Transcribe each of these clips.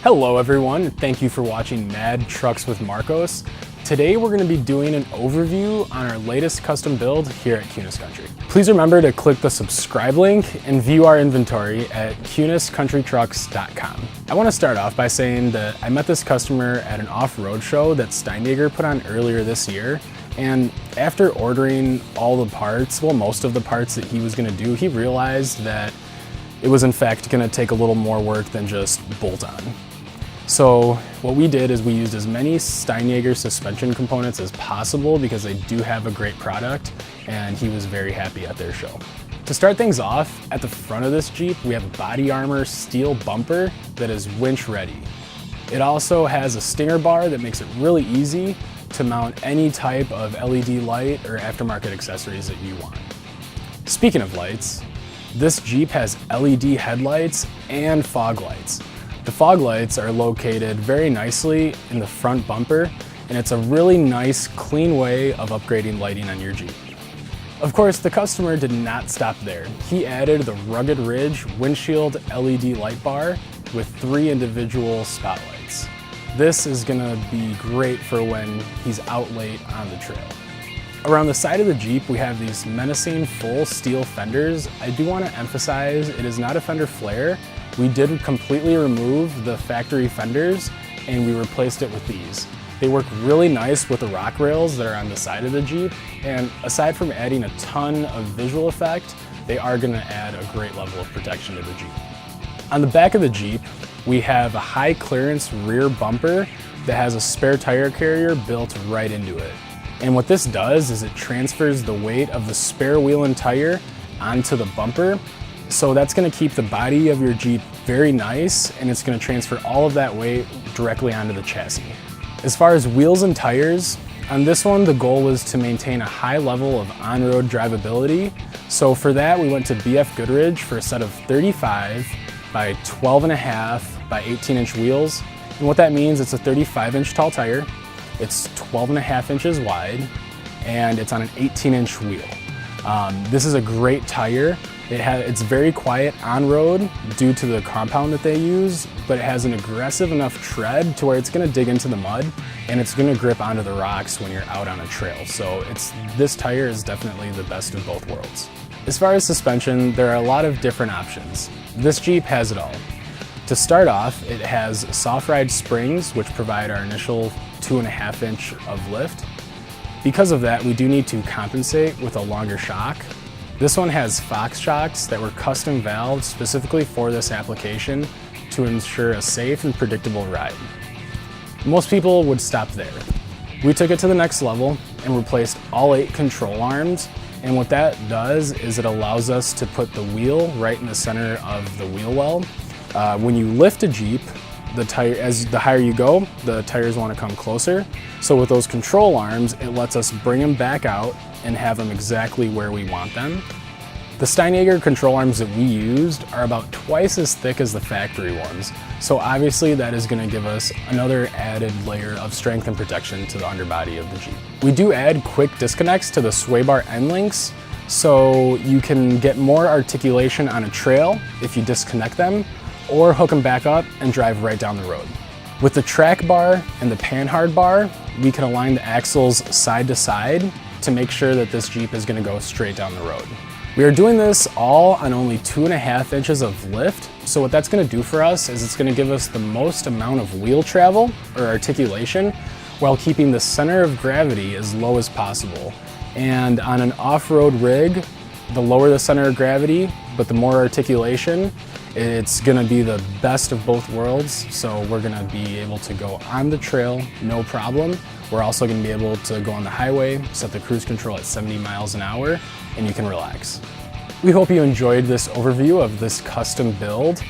Hello everyone, thank you for watching Mad Trucks with Marcos. Today we're going to be doing an overview on our latest custom build here at Kunes Country. Please remember to click the subscribe link and view our inventory at kunescountrytrucks.com. I want to start off by saying that I met this customer at an off-road show that Steinjager put on earlier this year, and after ordering all the parts, well, most of the parts that he was going to do, he realized that it was in fact going to take a little more work than just bolt on. So what we did is we used as many Steinjager suspension components as possible because they do have a great product, and he was very happy at their show. To start things off, at the front of this Jeep, we have a body armor steel bumper that is winch ready. It also has a stinger bar that makes it really easy to mount any type of LED light or aftermarket accessories that you want. Speaking of lights, this Jeep has LED headlights and fog lights. The fog lights are located very nicely in the front bumper, and it's a really nice, clean way of upgrading lighting on your Jeep. Of course, the customer did not stop there. He added the Rugged Ridge windshield LED light bar with 3 individual spotlights. This is gonna be great for when he's out late on the trail. Around the side of the Jeep, we have these menacing full steel fenders. I do want to emphasize it is not a fender flare. We did completely remove the factory fenders and we replaced it with these. They work really nice with the rock rails that are on the side of the Jeep, and aside from adding a ton of visual effect, they are going to add a great level of protection to the Jeep. On the back of the Jeep, we have a high clearance rear bumper that has a spare tire carrier built right into it. And what this does is it transfers the weight of the spare wheel and tire onto the bumper. So that's going to keep the body of your Jeep very nice, and it's going to transfer all of that weight directly onto the chassis. As far as wheels and tires, on this one the goal was to maintain a high level of on-road drivability. So for that we went to BF Goodrich for a set of 35 by 12.5 by 18-inch wheels. And what that means, it's a 35-inch tall tire. It's 12.5 inches wide, and it's on an 18-inch wheel. This is a great tire. It's very quiet on road due to the compound that they use, but it has an aggressive enough tread to where it's going to dig into the mud and it's going to grip onto the rocks when you're out on a trail. So this tire is definitely the best of both worlds. As far as suspension, there are a lot of different options. This Jeep has it all. To start off, it has soft ride springs, which provide our initial 2.5 inch of lift. Because of that, we do need to compensate with a longer shock. This one has Fox shocks that were custom valved specifically for this application to ensure a safe and predictable ride. Most people would stop there. We took it to the next level and replaced all 8 control arms, and what that does is it allows us to put the wheel right in the center of the wheel well. When you lift a Jeep, as the higher you go, the tires want to come closer. So with those control arms, it lets us bring them back out and have them exactly where we want them. The Steinjager control arms that we used are about twice as thick as the factory ones. So obviously that is going to give us another added layer of strength and protection to the underbody of the Jeep. We do add quick disconnects to the sway bar end links, so you can get more articulation on a trail if you disconnect them, or hook them back up and drive right down the road. With the track bar and the panhard bar, we can align the axles side to side to make sure that this Jeep is going to go straight down the road. We are doing this all on only 2.5 inches of lift, so what that's going to do for us is it's going to give us the most amount of wheel travel or articulation while keeping the center of gravity as low as possible. And on an off-road rig, the lower the center of gravity, but the more articulation, it's going to be the best of both worlds. So we're going to be able to go on the trail, no problem. We're also going to be able to go on the highway, set the cruise control at 70 miles an hour, and you can relax. We hope you enjoyed this overview of this custom build.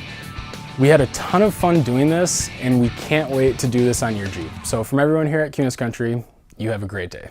We had a ton of fun doing this, and we can't wait to do this on your Jeep. So from everyone here at Kunes Country, you have a great day.